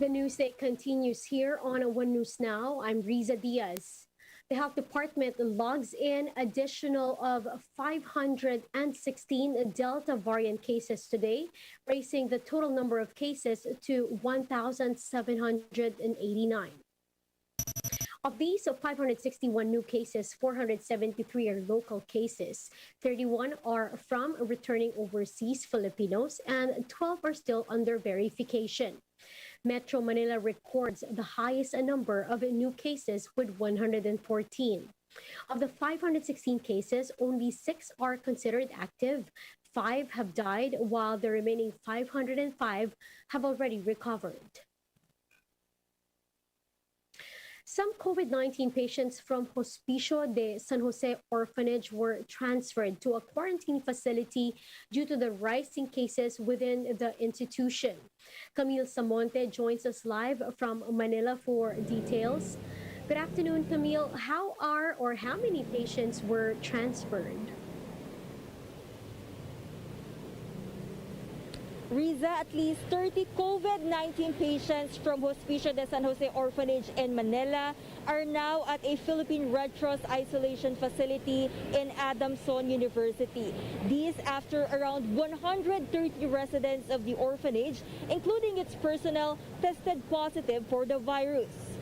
The news day continues here on One News Now. I'm Riza Diaz. The Health Department logs in additional of 516 Delta variant cases today, raising the total number of cases to 1,789. Of these, 561 new cases, 473 are local cases, 31 are from returning overseas Filipinos, and 12 are still under verification. Metro Manila records the highest number of new cases with 114. Of the 516 cases, only 6 are considered active, 5 have died, while the remaining 505 have already recovered. Some COVID-19 patients from Hospicio de San Jose Orphanage were transferred to a quarantine facility due to the rising cases within the institution. Camille Samonte joins us live from Manila for details. Good afternoon, Camille. How many patients were transferred? Riza, at least 30 COVID-19 patients from Hospicio de San Jose Orphanage in Manila are now at a Philippine Red Cross isolation facility in Adamson University. These after around 130 residents of the orphanage, including its personnel, tested positive for the virus.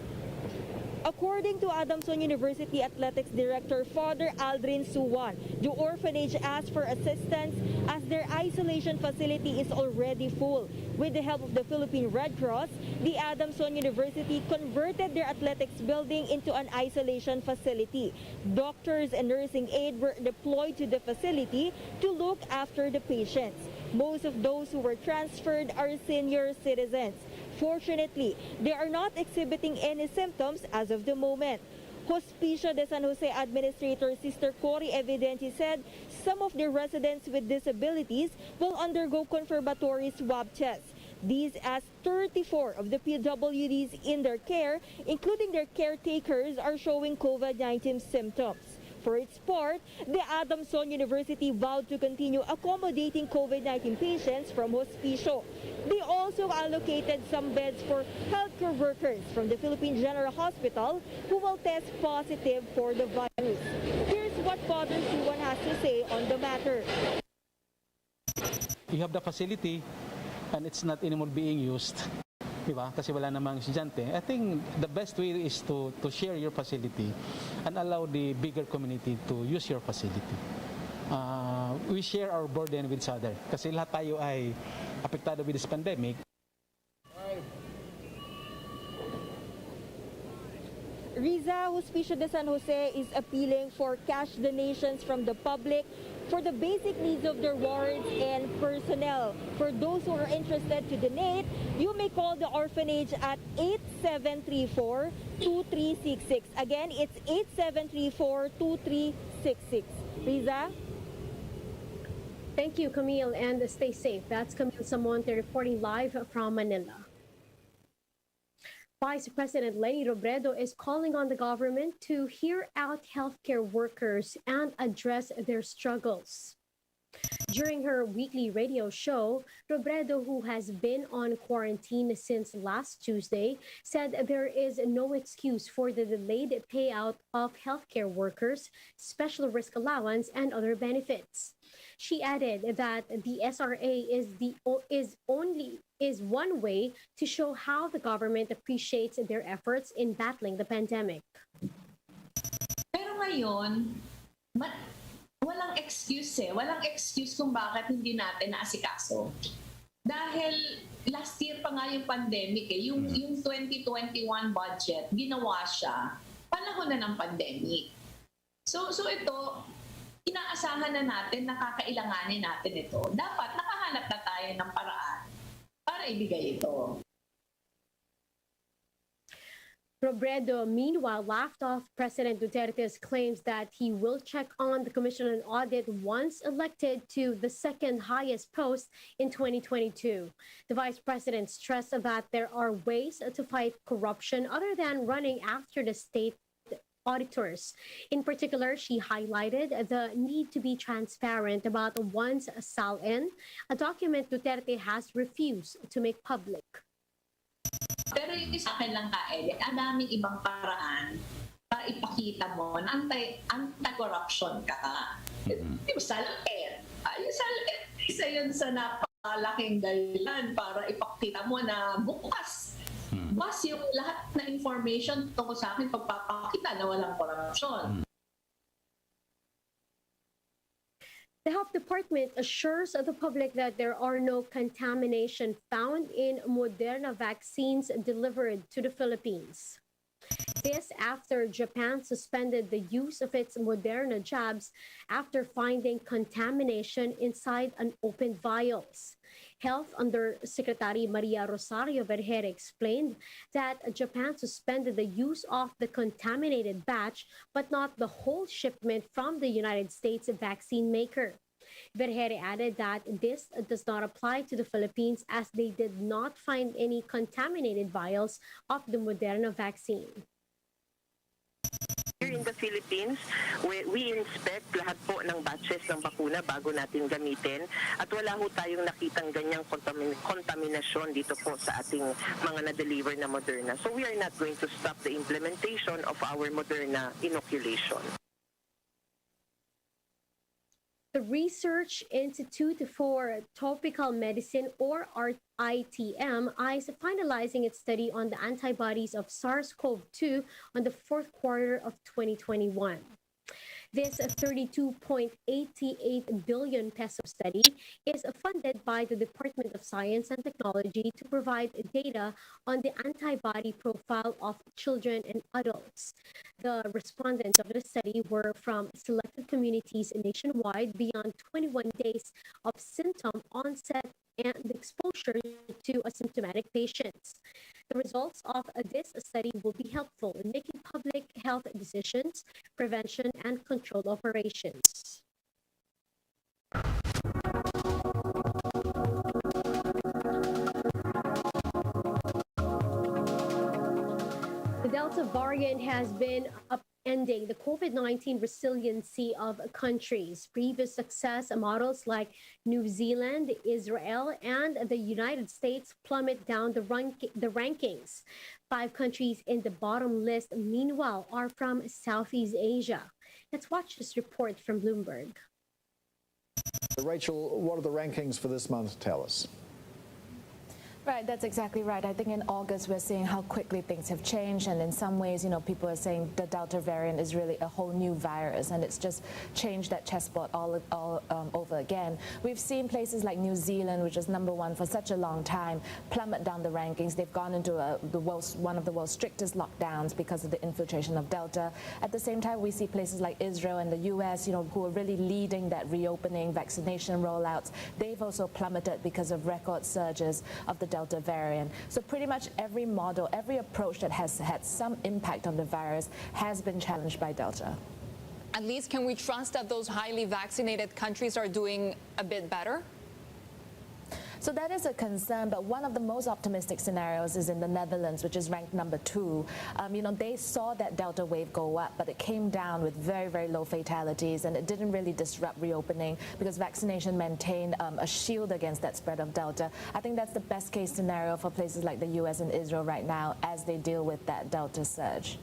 According to Adamson University Athletics Director Father Aldrin Suwan, the orphanage asked for assistance as their isolation facility is already full. With the help of the Philippine Red Cross, the Adamson University converted their athletics building into an isolation facility. Doctors and nursing aides were deployed to the facility to look after the patients. Most of those who were transferred are senior citizens. Fortunately, they are not exhibiting any symptoms as of the moment. Hospicio de San Jose Administrator Sister Cory Evidenti said some of the residents with disabilities will undergo confirmatory swab tests. These as 34 of the PWDs in their care, including their caretakers, are showing COVID-19 symptoms. For its part, the Adamson University vowed to continue accommodating COVID-19 patients from Hospicio. They also allocated some beds for healthcare workers from the Philippine General Hospital who will test positive for the virus. Here's what Father Suwan has to say on the matter. You have the facility and it's not anymore being used. Diba? Kasi wala namang estudyante. I think the best way is to share your facility and allow the bigger community to use your facility. We share our burden with each other kasi lahat tayo ay apektado with this pandemic. Riza, Hospicio de San Jose is appealing for cash donations from the public for the basic needs of their wards and personnel. For those who are interested to donate, you may call the orphanage at 8734-2366. Again, it's 8734-2366. Riza? Thank you, Camille, and stay safe. That's Camille Samonte reporting live from Manila. Vice President Leni Robredo is calling on the government to hear out healthcare workers and address their struggles. During her weekly radio show, Robredo, who has been on quarantine since last Tuesday, said there is no excuse for the delayed payout of healthcare workers, special risk allowance, and other benefits. She added that the SRA is one way to show how the government appreciates their efforts in battling the pandemic. Pero ngayon, walang excuse Walang excuse kung bakit hindi natin naasikaso. Dahil last year pa nga yung pandemic yung 2021 budget, ginawa siya panahon na ng pandemic. So ito, inaasahan na natin, nakakailanganin natin ito. Dapat nakahanap na tayo ng paraan para ibigay ito. Robredo, meanwhile, laughed off President Duterte's claims that he will check on the Commission on Audit once elected to the second highest post in 2022. The vice president stressed that there are ways to fight corruption other than running after the state auditors. In particular, she highlighted the need to be transparent about one's SALN, a document Duterte has refused to make public. Pero yung sa akin lang Kaeli, ang daming ibang paraan para ipakita mo na anti-corruption ka. Yung SALED. Yung SALED, isa yun sa napakalaking dahilan para ipakita mo na bukas yung lahat na information tungkol sa akin pagpapakita na walang korupsyon. The Health Department assures the public that there are no contamination found in Moderna vaccines delivered to the Philippines. This after Japan suspended the use of its Moderna jabs after finding contamination inside unopened vials. Health Undersecretary Maria Rosario Vergere explained that Japan suspended the use of the contaminated batch, but not the whole shipment from the United States vaccine maker. Vergere added that this does not apply to the Philippines as they did not find any contaminated vials of the Moderna vaccine. Here in the Philippines, we inspect lahat po ng batches ng bakuna bago natin gamitin at wala ho tayong nakitang ganyang kontaminasyon dito po sa ating mga na-deliver na Moderna. So we are not going to stop the implementation of our Moderna inoculation. The Research Institute for Tropical Medicine, or ITM, is finalizing its study on the antibodies of SARS-CoV-2 on the fourth quarter of 2021. This 32.88 billion peso study is funded by the Department of Science and Technology to provide data on the antibody profile of children and adults. The respondents of the study were from selected communities nationwide beyond 21 days of symptom onset and exposure to asymptomatic patients. The results of this study will be helpful in making public health decisions, prevention, and control operations. The Delta variant has been upending the COVID-19 resiliency of countries. Previous success models like New Zealand, Israel, and the United States plummet down the rankings. 5 countries in the bottom list, meanwhile, are from Southeast Asia. Let's watch this report from Bloomberg. Rachel, what are the rankings for this month tell us? Right, that's exactly right. I think in August we're seeing how quickly things have changed, and in some ways, people are saying the Delta variant is really a whole new virus, and it's just changed that chessboard all over again. We've seen places like New Zealand, which is #1 for such a long time, plummet down the rankings. They've gone into one of the world's strictest lockdowns because of the infiltration of Delta. At the same time, we see places like Israel and the US, who are really leading that reopening, vaccination rollouts. They've also plummeted because of record surges of the Delta variant. So pretty much every model, every approach that has had some impact on the virus has been challenged by Delta. At least, can we trust that those highly vaccinated countries are doing a bit better? So that is a concern, but one of the most optimistic scenarios is in the Netherlands, which is ranked #2. They saw that Delta wave go up, but it came down with very, very low fatalities, and it didn't really disrupt reopening because vaccination maintained a shield against that spread of Delta. I think that's the best case scenario for places like the US and Israel right now as they deal with that Delta surge.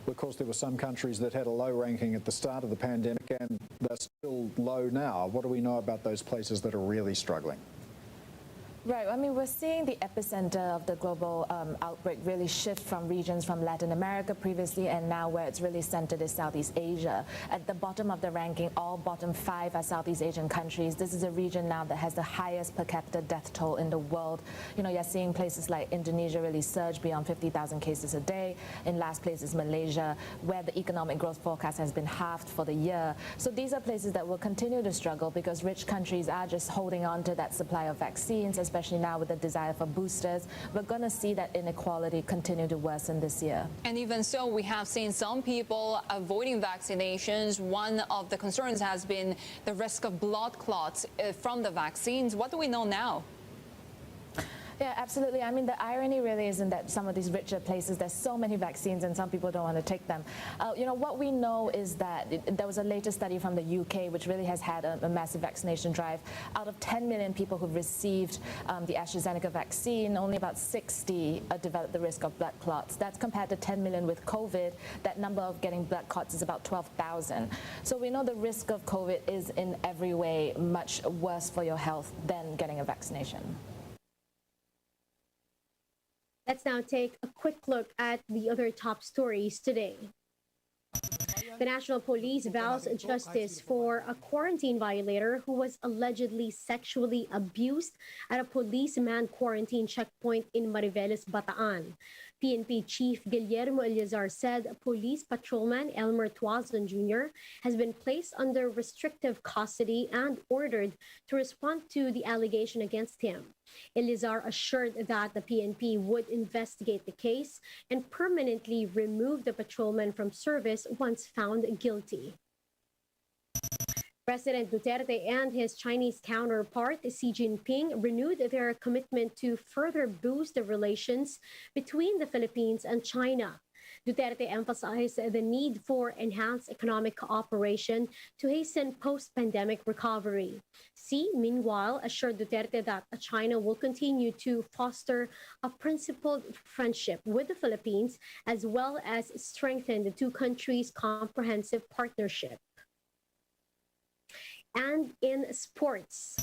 Of course, there were some countries that had a low ranking at the start of the pandemic, and they're still low now. What do we know about those places that are really struggling? Right. I mean, we're seeing the epicenter of the global outbreak really shift from regions from Latin America previously, and now where it's really centered is Southeast Asia. At the bottom of the ranking, all bottom 5 are Southeast Asian countries. This is a region now that has the highest per capita death toll in the world. You're seeing places like Indonesia really surge beyond 50,000 cases a day. In last place is Malaysia, where the economic growth forecast has been halved for the year. So these are places that will continue to struggle because rich countries are just holding on to that supply of vaccines, especially now with the desire for boosters. We're going to see that inequality continue to worsen this year. And even so, we have seen some people avoiding vaccinations. One of the concerns has been the risk of blood clots from the vaccines. What do we know now? Yeah, absolutely. I mean, the irony really is in that some of these richer places, there's so many vaccines and some people don't want to take them. What we know is that there was a latest study from the UK, which really has had a massive vaccination drive. Out of 10 million people who've received the AstraZeneca vaccine, only about 60 developed the risk of blood clots. That's compared to 10 million with COVID. That number of getting blood clots is about 12,000. So we know the risk of COVID is in every way much worse for your health than getting a vaccination. Let's now take a quick look at the other top stories today. The National Police vows justice for a quarantine violator who was allegedly sexually abused at a police-manned quarantine checkpoint in Mariveles, Bataan. PNP Chief Guillermo Eleazar said police patrolman Elmer Tuazon Jr. has been placed under restrictive custody and ordered to respond to the allegation against him. Eleazar assured that the PNP would investigate the case and permanently remove the patrolman from service once found guilty. President Duterte and his Chinese counterpart, Xi Jinping, renewed their commitment to further boost the relations between the Philippines and China. Duterte emphasized the need for enhanced economic cooperation to hasten post-pandemic recovery. Xi, meanwhile, assured Duterte that China will continue to foster a principled friendship with the Philippines, as well as strengthen the two countries' comprehensive partnership. And in sports,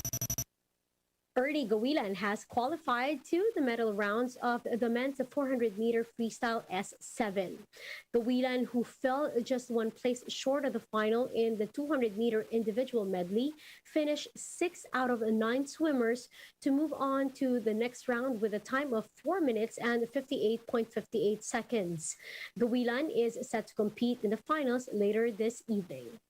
Ernie Gawilan has qualified to the medal rounds of the men's 400-meter freestyle S7. Gawilan, who fell just one place short of the final in the 200-meter individual medley, finished 6 out of 9 swimmers to move on to the next round with a time of 4 minutes and 58.58 seconds. Gawilan is set to compete in the finals later this evening.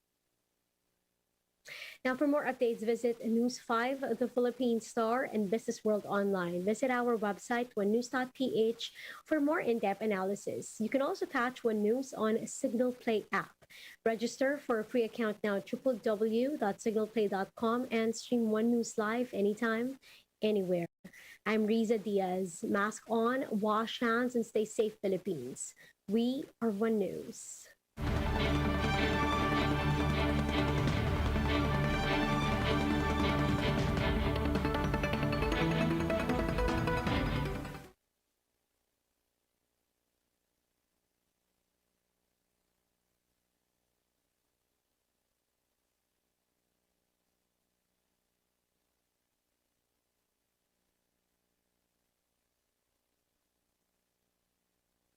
Now, for more updates, visit News 5, The Philippine Star, and Business World Online. Visit our website, onenews.ph, for more in-depth analysis. You can also catch One News on Signal Play app. Register for a free account now, www.signalplay.com, and stream One News live anytime, anywhere. I'm Riza Diaz. Mask on, wash hands, and stay safe, Philippines. We are One News.